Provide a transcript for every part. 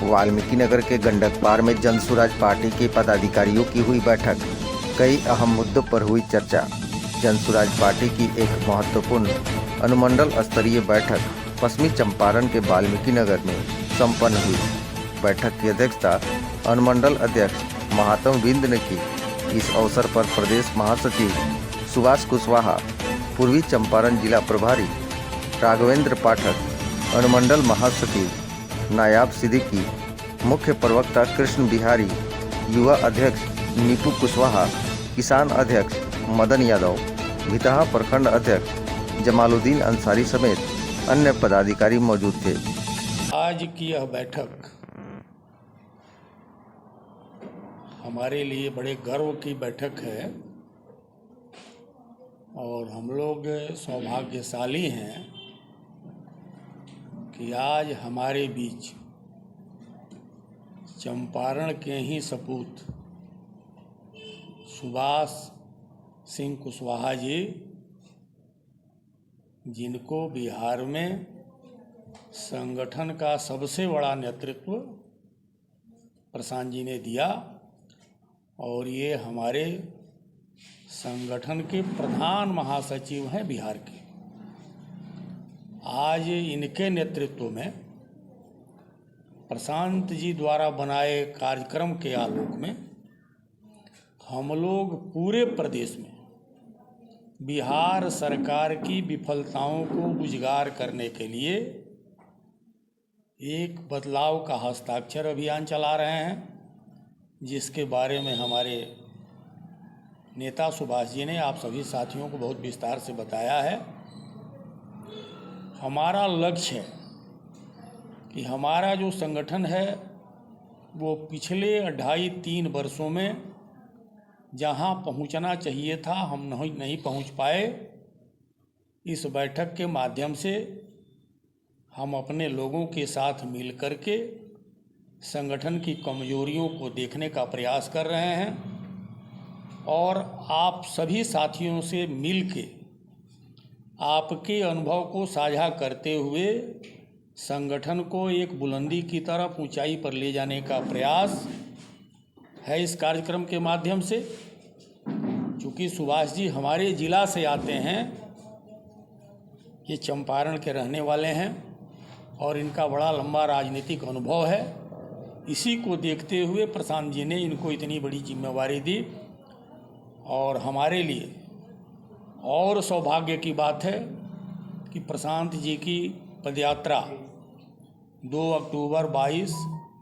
वाल्मीकि नगर के गंडक पार में जनसुराज पार्टी के पदाधिकारियों की हुई बैठक। कई अहम मुद्दों पर हुई चर्चा। जनसुराज पार्टी की एक महत्वपूर्ण अनुमंडल स्तरीय बैठक पश्चिमी चंपारण के वाल्मीकि नगर में संपन्न हुई। बैठक की अध्यक्षता अनुमंडल अध्यक्ष महात्म बिंद ने की। इस अवसर पर प्रदेश महासचिव सुभाष कुशवाहा, पूर्वी चंपारण जिला प्रभारी राघवेंद्र पाठक, अनुमंडल महासचिव नायाब सिद्दीकी, मुख्य प्रवक्ता कृष्ण बिहारी, युवा अध्यक्ष नीपू कुशवाहा, किसान अध्यक्ष मदन यादव, भितहा प्रखंड अध्यक्ष जमालुद्दीन अंसारी समेत अन्य पदाधिकारी मौजूद थे। आज की यह बैठक हमारे लिए बड़े गर्व की बैठक है और हम लोग सौभाग्यशाली हैं कि आज हमारे बीच चंपारण के ही सपूत सुभाष सिंह कुशवाहा जी, जिनको बिहार में संगठन का सबसे बड़ा नेतृत्व प्रशांत जी ने दिया और ये हमारे संगठन के प्रधान महासचिव हैं बिहार के। आज इनके नेतृत्व में प्रशांत जी द्वारा बनाए कार्यक्रम के आलोक में हम लोग पूरे प्रदेश में बिहार सरकार की विफलताओं को उजागर करने के लिए एक बदलाव का हस्ताक्षर अभियान चला रहे हैं, जिसके बारे में हमारे नेता सुभाष जी ने आप सभी साथियों को बहुत विस्तार से बताया है। हमारा लक्ष्य है कि हमारा जो संगठन है वो पिछले 2.5-3 वर्षों में जहां पहुंचना चाहिए था हम नहीं पहुंच पाए। इस बैठक के माध्यम से हम अपने लोगों के साथ मिल कर के संगठन की कमजोरियों को देखने का प्रयास कर रहे हैं और आप सभी साथियों से मिल के आपके अनुभव को साझा करते हुए संगठन को एक बुलंदी की तरफ ऊंचाई पर ले जाने का प्रयास है इस कार्यक्रम के माध्यम से। चूँकि सुभाष जी हमारे ज़िला से आते हैं, ये चंपारण के रहने वाले हैं और इनका बड़ा लंबा राजनीतिक अनुभव है। इसी को देखते हुए प्रशांत जी ने इनको इतनी बड़ी जिम्मेवारी दी और हमारे लिए और सौभाग्य की बात है कि प्रशांत जी की पदयात्रा 2 अक्टूबर 22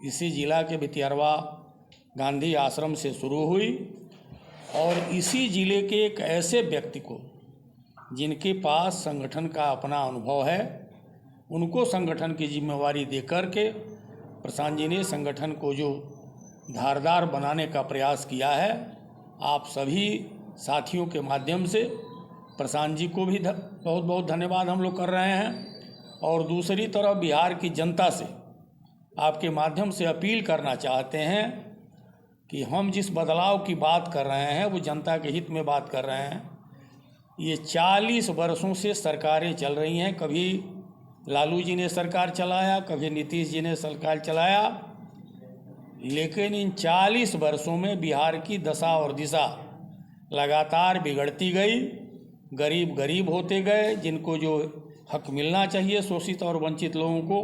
इसी जिला के भितियारवा गांधी आश्रम से शुरू हुई और इसी जिले के एक ऐसे व्यक्ति को जिनके पास संगठन का अपना अनुभव है, उनको संगठन की जिम्मेवारी देकर के प्रशांत जी ने संगठन को जो धारदार बनाने का प्रयास किया है। आप सभी साथियों के माध्यम से प्रशांत जी को भी बहुत बहुत धन्यवाद हम लोग कर रहे हैं और दूसरी तरफ बिहार की जनता से आपके माध्यम से अपील करना चाहते हैं कि हम जिस बदलाव की बात कर रहे हैं वो जनता के हित में बात कर रहे हैं। ये 40 वर्षों से सरकारें चल रही हैं, कभी लालू जी ने सरकार चलाया, कभी नीतीश जी ने सरकार चलाया, लेकिन इन 40 वर्षों में बिहार की दशा और दिशा लगातार बिगड़ती गई। गरीब गरीब होते गए, जिनको जो हक मिलना चाहिए शोषित और वंचित लोगों को,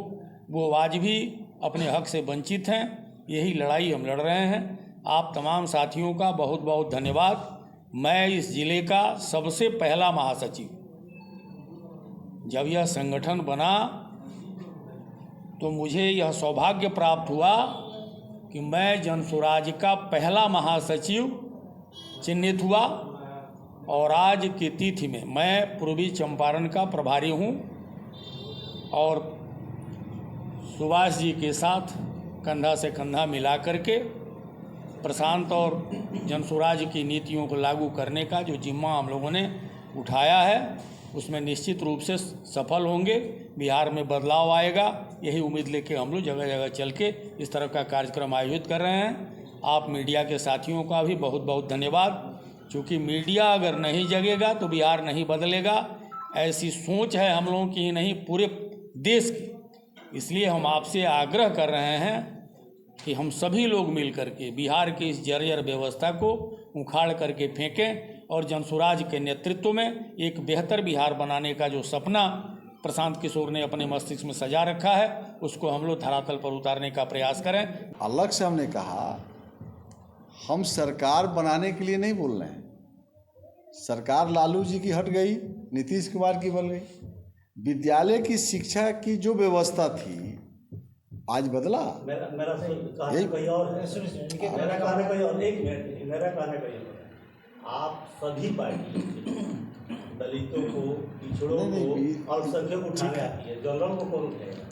वो आज भी अपने हक से वंचित हैं। यही लड़ाई हम लड़ रहे हैं। आप तमाम साथियों का बहुत बहुत धन्यवाद। मैं इस ज़िले का सबसे पहला महासचिव, जब यह संगठन बना तो मुझे यह सौभाग्य प्राप्त हुआ कि मैं जनसुराज का पहला महासचिव चिन्हित हुआ और आज की तिथि में मैं पूर्वी चंपारण का प्रभारी हूँ और सुभाष जी के साथ कंधा से कंधा मिला करके प्रशांत और जनसुराज की नीतियों को लागू करने का जो जिम्मा हम लोगों ने उठाया है उसमें निश्चित रूप से सफल होंगे। बिहार में बदलाव आएगा, यही उम्मीद लेके हम लोग जगह जगह चल के इस तरह का कार्यक्रम आयोजित कर रहे हैं। आप मीडिया के साथियों का भी बहुत बहुत धन्यवाद। क्योंकि मीडिया अगर नहीं जगेगा तो बिहार नहीं बदलेगा, ऐसी सोच है हम लोगों की ही नहीं पूरे देश की। इसलिए हम आपसे आग्रह कर रहे हैं कि हम सभी लोग मिल करके बिहार की इस जर्जर व्यवस्था को उखाड़ करके फेंकें और जनसुराज के नेतृत्व में एक बेहतर बिहार बनाने का जो सपना प्रशांत किशोर ने अपने मस्तिष्क में सजा रखा है उसको हम लोग धरातल पर उतारने का प्रयास करें। अलग से हमने कहा हम सरकार बनाने के लिए नहीं बोल रहे हैं। सरकार लालू जी की हट गई, नीतीश कुमार की बन गई। विद्यालय की शिक्षा की जो व्यवस्था थी आज बदला। मेरा कहना कोई और है। मेरा कहना कोई और, एक मिनट, मेरा कहना कोई और। आप सभी पार्टी दलितों को, पिछड़ों को, अल्पसंख्यक उठाने आती है, जनरल को कौन उठाएगा?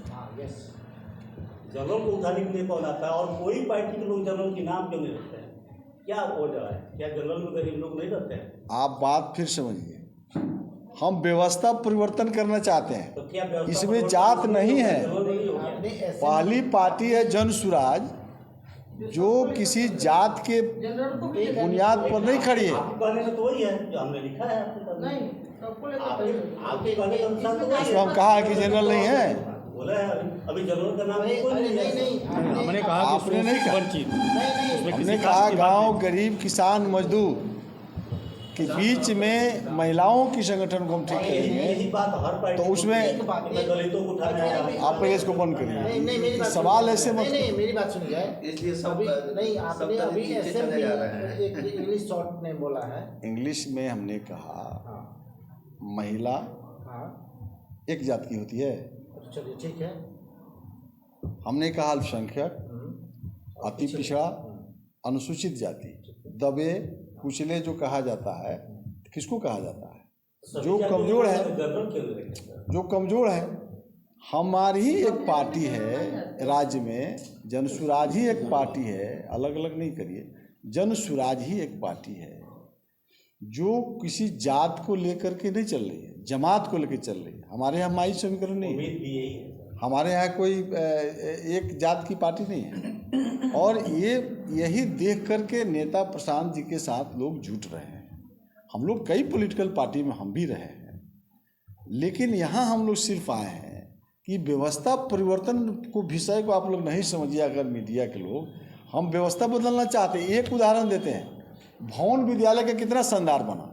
जनरल को उठाने के लिए कौन आता है? और कोई पार्टी के लोग जनरल के नाम क्यों नहीं रखते हैं? क्या वजह है? क्या जनरल में गरीब लोग नहीं रहते हैं? आप बात फिर समझिए। हम व्यवस्था परिवर्तन करना चाहते हैं, तो क्या व्यवस्था इसमें जात नहीं है। है? पहली पार्टी है जनसुराज, जो किसी जात के बुनियाद पर नहीं खड़ी है। आपके कहने से तो वही है जो हमने लिखा है। आपके कहने के अनुसार तो वही इसमें है। हम कहा है कि जनरल नहीं है। बोला है अभी जनरल का नाम कोई नहीं है। हमने कहा कि आपने नहीं कहा। वंचित उसमें हमने किसी कहा कास्ट की बात गांव गरीब किसान मजदूर के बीच में महिलाओं की संगठन को हम ठीक करेंगे। यही बात हर पार्टी तो उसमें दलितों को उठाने आया है। आप पहले इसको बंद करिए। सवाल ऐसे मत। नहीं, मेरी बात सुनिए। इसलिए सब अभी नहीं, आपने अभी पीछे चले जा रहे हैं। एक इंग्लिश शॉर्ट ने बोला है। इंग्लिश में हमने कहा हाँ महिला हाँ, एक जात की होती है। चलिए ठीक है। हमने कहा अल्पसंख्यक, अति पिछड़ा, अनुसूचित जाति, दबे कुचले जो कहा जाता है, किसको कहा जाता है? जो कमजोर है, जनरल क्यों नहीं रखेगा? जो कमजोर है। हमारी ही एक पार्टी है राज्य में, जनसुराज ही एक पार्टी है, अलग अलग नहीं करिए। जनसुराज ही एक पार्टी है जो किसी जात को लेकर के नहीं चल रही है, जमात को लेकर चल रही है। हमारे यहाँ माई समीकरण नहीं है, उम्मीद भी यही है। हमारे यहाँ कोई एक जात की पार्टी नहीं है। और यही देख करके नेता प्रशांत जी के साथ लोग जुट रहे हैं। हम लोग कई पॉलिटिकल पार्टी में हम भी रहे हैं, लेकिन यहाँ हम लोग सिर्फ आए हैं कि व्यवस्था परिवर्तन को विषय को आप लोग नहीं समझिए। अगर मीडिया के लोग, हम व्यवस्था बदलना चाहते हैं। एक उदाहरण देते हैं, भवन विद्यालय का कितना शानदार बना।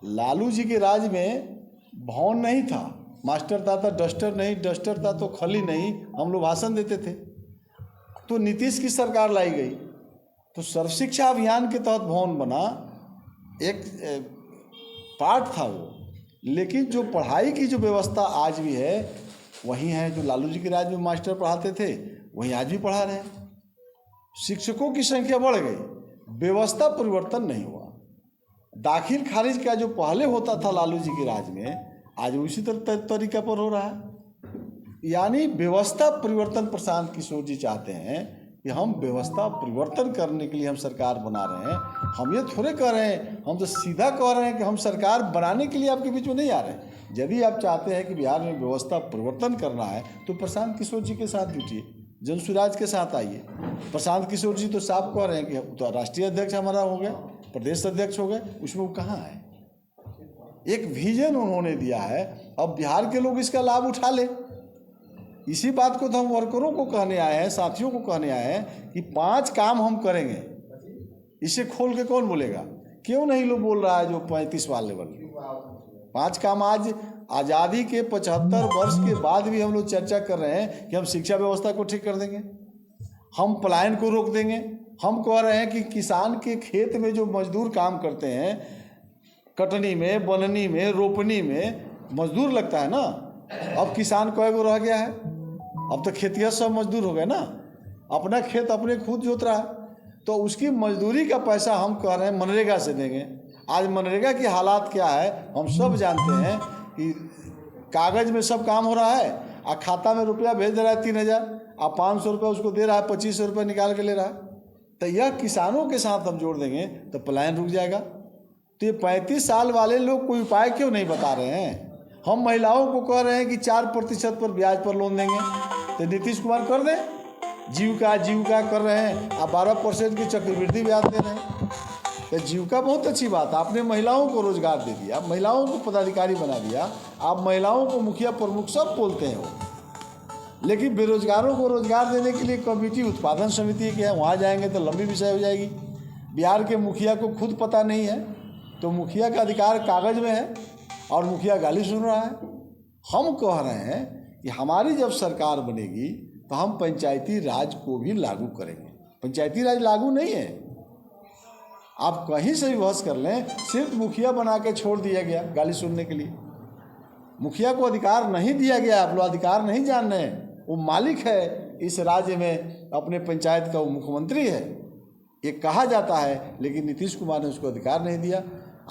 लालू जी के राज में भवन नहीं था, मास्टर था तो डस्टर नहीं, डस्टर था तो खली नहीं, हम लोग भाषण देते थे। तो नीतीश की सरकार लाई गई तो सर्व शिक्षा अभियान के तहत भवन बना, एक पार्ट था वो। लेकिन जो पढ़ाई की जो व्यवस्था आज भी है वही है। जो लालू जी के राज में मास्टर पढ़ाते थे वहीं आज भी पढ़ा रहे हैं। शिक्षकों की संख्या बढ़ गई, व्यवस्था परिवर्तन नहीं हुआ। दाखिल खारिज का जो पहले होता था लालू जी के राज में, आज उसी तरीका पर हो रहा है। यानी व्यवस्था परिवर्तन प्रशांत किशोर जी चाहते हैं कि हम व्यवस्था परिवर्तन करने के लिए हम सरकार बना रहे हैं। हम ये थोड़े कह रहे हैं, हम तो सीधा कह रहे हैं कि हम सरकार बनाने के लिए आपके बीच में नहीं आ रहे हैं। यदि आप चाहते हैं कि बिहार में व्यवस्था परिवर्तन करना है तो प्रशांत किशोर जी के साथ जुटिए, जनसुराज के साथ आइए। प्रशांत किशोर जी तो साफ कह रहे हैं कि तो राष्ट्रीय अध्यक्ष हमारा हो गए, प्रदेश अध्यक्ष हो गए, उसमें वो कहाँ है? एक विजन उन्होंने दिया है, अब बिहार के लोग इसका लाभ उठा ले। इसी बात को तो हम वर्करों को कहने आए हैं, साथियों को कहने आए हैं कि 5 काम हम करेंगे। इसे खोल के कौन बोलेगा? क्यों नहीं लोग बोल रहा है जो 35 वाले लेवल? 5 काम आज आज़ादी के 75 वर्ष के बाद भी हम लोग चर्चा कर रहे हैं कि हम शिक्षा व्यवस्था को ठीक कर देंगे, हम पलायन को रोक देंगे। हम कह रहे हैं कि किसान के खेत में जो मजदूर काम करते हैं, कटनी में, बननी में, रोपनी में मजदूर लगता है ना। अब किसान कई गो रह गया है? अब तो खेतिया सब मजदूर हो गए ना। अपना खेत अपने खुद जोत रहा है, तो उसकी मजदूरी का पैसा हम कह रहे हैं मनरेगा से देंगे। आज मनरेगा की हालात क्या है हम सब जानते हैं कि कागज़ में सब काम हो रहा है, और खाता में रुपया भेज दे रहा है 3000, और 500 रुपये उसको दे रहा है, 2500 रुपये निकाल के ले रहा है। तो यह किसानों के साथ हम जोड़ देंगे तो पलायन रुक जाएगा। तो ये 35 साल वाले लोग कोई उपाय क्यों नहीं बता रहे हैं? हम महिलाओं को कह रहे हैं कि 4% पर ब्याज पर लोन देंगे, तो नीतीश कुमार कर दें। जीविका कर रहे हैं, आप 12% की चक्रवृद्धि ब्याज दे रहे हैं। तो जीविका बहुत अच्छी बात है, आपने महिलाओं को रोजगार दे दिया, महिलाओं को पदाधिकारी बना दिया, आप महिलाओं को मुखिया प्रमुख सब बोलते हैं वो। लेकिन बेरोजगारों को रोजगार देने के लिए कमेटी उत्पादन समिति की है, वहाँ जाएंगे तो लंबी विषय हो जाएगी। बिहार के मुखिया को खुद पता नहीं है, तो मुखिया का अधिकार कागज में है और मुखिया गाली सुन रहा है। हम कह रहे हैं कि हमारी जब सरकार बनेगी तो हम पंचायती राज को भी लागू करेंगे। पंचायती राज लागू नहीं है, आप कहीं से भी बहस कर लें, सिर्फ मुखिया बना के छोड़ दिया गया गाली सुनने के लिए। मुखिया को अधिकार नहीं दिया गया, आप लोग अधिकार नहीं जान रहे हैं। वो मालिक है इस राज्य में, अपने पंचायत का वो मुख्यमंत्री है, ये कहा जाता है, लेकिन नीतीश कुमार ने उसको अधिकार नहीं दिया।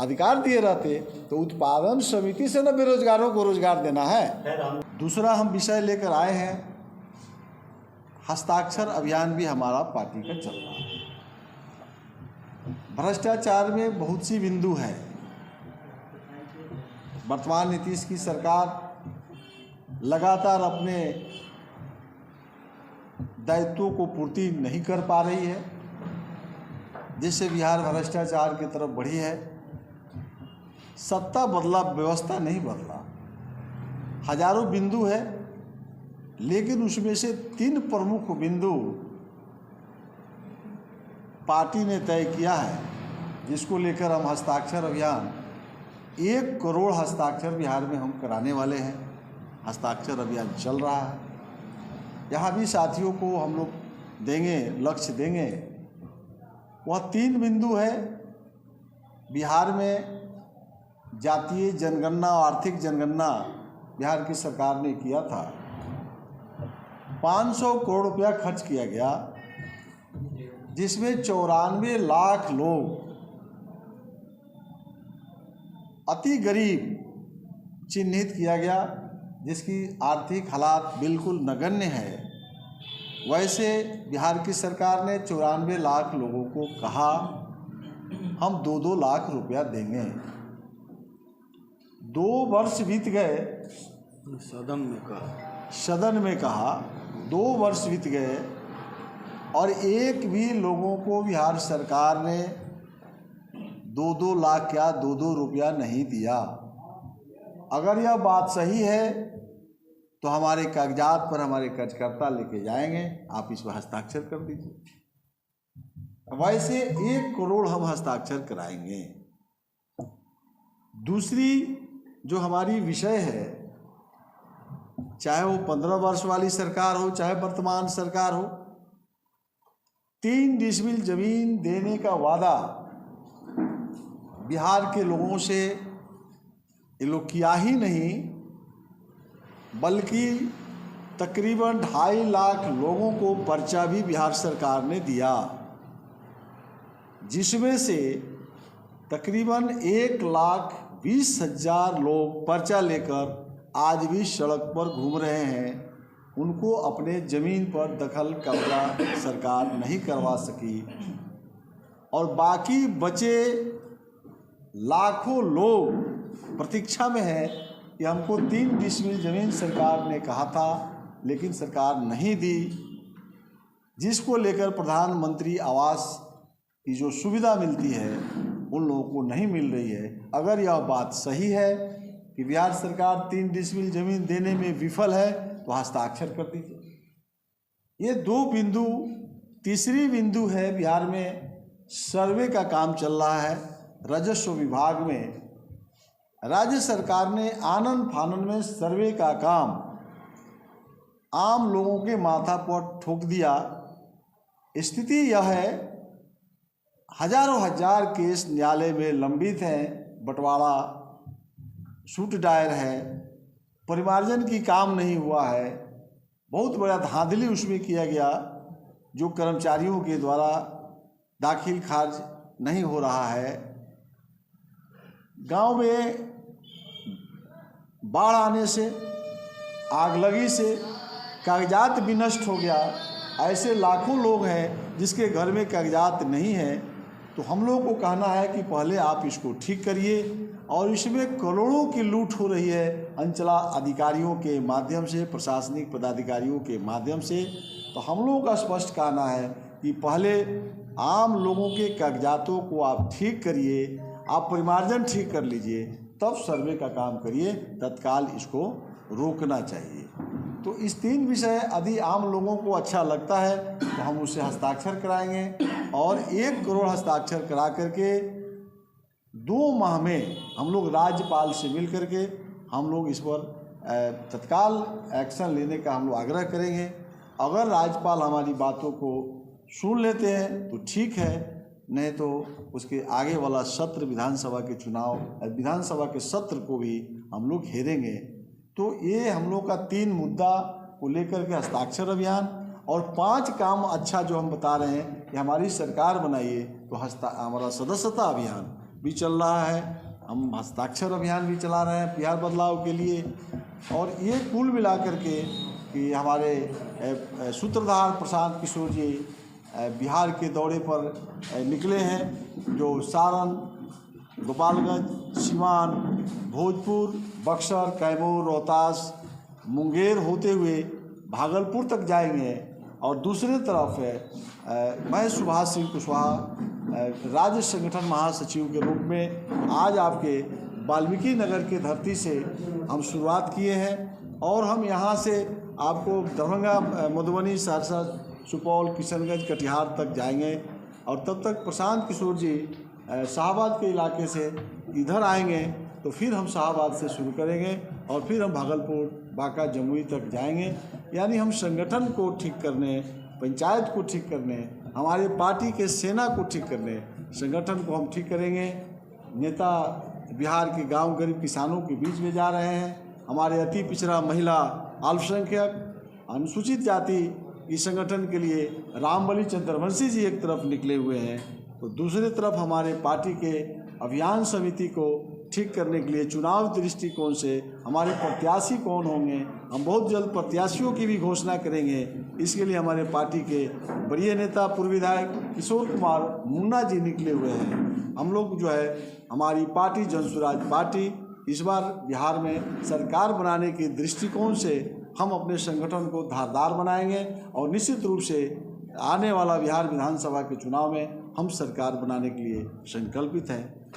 अधिकार दिए रहते तो उत्पादन समिति से न बेरोजगारों को रोजगार देना है। दूसरा हम विषय लेकर आए हैं, हस्ताक्षर अभियान भी हमारा पार्टी का चल रहा है। भ्रष्टाचार में बहुत सी बिंदु है। वर्तमान नीतीश की सरकार लगातार अपने दायित्वों को पूर्ति नहीं कर पा रही है, जिससे बिहार भ्रष्टाचार की तरफ बढ़ी है। सत्ता बदला, व्यवस्था नहीं बदला। हजारों बिंदु है, लेकिन उसमें से 3 प्रमुख बिंदु पार्टी ने तय किया है, जिसको लेकर हम हस्ताक्षर अभियान 1 करोड़ हस्ताक्षर बिहार में हम कराने वाले हैं। हस्ताक्षर अभियान चल रहा है। यहाँ भी साथियों को हम लोग देंगे, लक्ष्य देंगे। वह 3 बिंदु है। बिहार में जातीय जनगणना और आर्थिक जनगणना बिहार की सरकार ने किया था। 500 करोड़ रुपया खर्च किया गया, जिसमें 94 लाख लोग अति गरीब चिन्हित किया गया, जिसकी आर्थिक हालात बिल्कुल नगण्य है। वैसे बिहार की सरकार ने 94 लाख लोगों को कहा हम 2-2 लाख रुपया देंगे। 2 वर्ष बीत गए, सदन में कहा 2 वर्ष बीत गए और एक भी लोगों को बिहार सरकार ने 2-2 लाख क्या 2-2 रुपया नहीं दिया। अगर यह बात सही है तो हमारे कागजात पर हमारे कार्यकर्ता लेके जाएंगे, आप इस पर हस्ताक्षर कर दीजिए। वैसे 1 करोड़ हम हस्ताक्षर कराएंगे। दूसरी जो हमारी विषय है, चाहे वो 15 वर्ष वाली सरकार हो, चाहे वर्तमान सरकार हो, 3 डिसमिल जमीन देने का वादा बिहार के लोगों से ये लोग किया ही नहीं, बल्कि तकरीबन 2.5 लाख लोगों को पर्चा भी बिहार सरकार ने दिया, जिसमें से तकरीबन 1,20,000 लोग पर्चा लेकर आज भी सड़क पर घूम रहे हैं। उनको अपने ज़मीन पर दखल कब्जा सरकार नहीं करवा सकी और बाकी बचे लाखों लोग प्रतीक्षा में है कि हमको 3 डिसमिल ज़मीन सरकार ने कहा था, लेकिन सरकार नहीं दी, जिसको लेकर प्रधानमंत्री आवास की जो सुविधा मिलती है उन लोगों को नहीं मिल रही है। अगर यह बात सही है कि बिहार सरकार 3 डिसमिल ज़मीन देने में विफल है तो हस्ताक्षर कर दीजिए। ये 2 बिंदु। तीसरी बिंदु है, बिहार में सर्वे का काम चल रहा है। राजस्व विभाग में राज्य सरकार ने आनन फानन में सर्वे का काम आम लोगों के माथा पर ठोक दिया। स्थिति यह है, हजारों हजार केस न्यायालय में लंबित हैं, बंटवारा सूट दायर है, परिमार्जन की काम नहीं हुआ है। बहुत बड़ा धांधली उसमें किया गया, जो कर्मचारियों के द्वारा दाखिल खारिज नहीं हो रहा है। गांव में बाढ़ आने से, आगलगी से कागजात भी नष्ट हो गया। ऐसे लाखों लोग हैं जिसके घर में कागजात नहीं है। तो हम लोग को कहना है कि पहले आप इसको ठीक करिए। और इसमें करोड़ों की लूट हो रही है अंचला अधिकारियों के माध्यम से, प्रशासनिक पदाधिकारियों के माध्यम से। तो हम लोगों का स्पष्ट कहना है कि पहले आम लोगों के कागजातों को आप ठीक करिए, आप परिमार्जन ठीक कर लीजिए, तब सर्वे का काम करिए। तत्काल इसको रोकना चाहिए। तो इस 3 विषय यदि आम लोगों को अच्छा लगता है तो हम उससे हस्ताक्षर कराएंगे और 1 करोड़ हस्ताक्षर करा करके 2 माह में हम लोग राज्यपाल से मिल करके हम लोग इस पर तत्काल एक्शन लेने का हम लोग आग्रह करेंगे। अगर राज्यपाल हमारी बातों को सुन लेते हैं तो ठीक है, नहीं तो उसके आगे वाला सत्र विधानसभा के चुनाव विधानसभा के सत्र को भी हम लोग घेरेंगे। तो ये हम लोग का 3 मुद्दा को लेकर के हस्ताक्षर अभियान और 5 काम अच्छा जो हम बता रहे हैं कि हमारी सरकार बनाइए, तो हमारा सदस्यता अभियान भी चल रहा है, हम हस्ताक्षर अभियान भी चला रहे हैं बिहार बदलाव के लिए। और ये कुल मिला करके कि हमारे सूत्रधार प्रशांत किशोर जी बिहार के दौरे पर निकले हैं, जो सारण, गोपालगंज, सिवान, भोजपुर, बक्सर, कैमूर, रोहतास, मुंगेर होते हुए भागलपुर तक जाएंगे। और दूसरी तरफ मैं सुभाष सिंह कुशवाहा राज्य संगठन महासचिव के रूप में आज आपके वाल्मीकि नगर के धरती से हम शुरुआत किए हैं और हम यहाँ से आपको दरभंगा, मधुबनी, सहरसा, सुपौल, किशनगंज, कटिहार तक जाएंगे। और तब तक प्रशांत किशोर जी शाहबाद के इलाके से इधर आएंगे, तो फिर हम शाहबाद से शुरू करेंगे और फिर हम भागलपुर, बांका, जमुई तक जाएंगे। यानी हम संगठन को ठीक करने, पंचायत को ठीक करने, हमारे पार्टी के सेना को ठीक करने, संगठन को हम ठीक करेंगे। नेता बिहार के गांव गरीब किसानों के बीच में जा रहे हैं, हमारे अति पिछड़ा, महिला, अल्पसंख्यक, अनुसूचित जाति इस संगठन के लिए रामबली चंद्रवंशी जी एक तरफ निकले हुए हैं, तो दूसरी तरफ हमारे पार्टी के अभियान समिति को ठीक करने के लिए चुनाव दृष्टिकोण से हमारे प्रत्याशी कौन होंगे, हम बहुत जल्द प्रत्याशियों की भी घोषणा करेंगे। इसके लिए हमारे पार्टी के वरीय नेता पूर्व विधायक किशोर कुमार मुन्ना जी निकले हुए हैं। हम लोग जो है हमारी पार्टी जनसुराज पार्टी इस बार बिहार में सरकार बनाने के दृष्टिकोण से हम अपने संगठन को धारदार बनाएंगे और निश्चित रूप से आने वाला बिहार विधानसभा के चुनाव में हम सरकार बनाने के लिए संकल्पित हैं।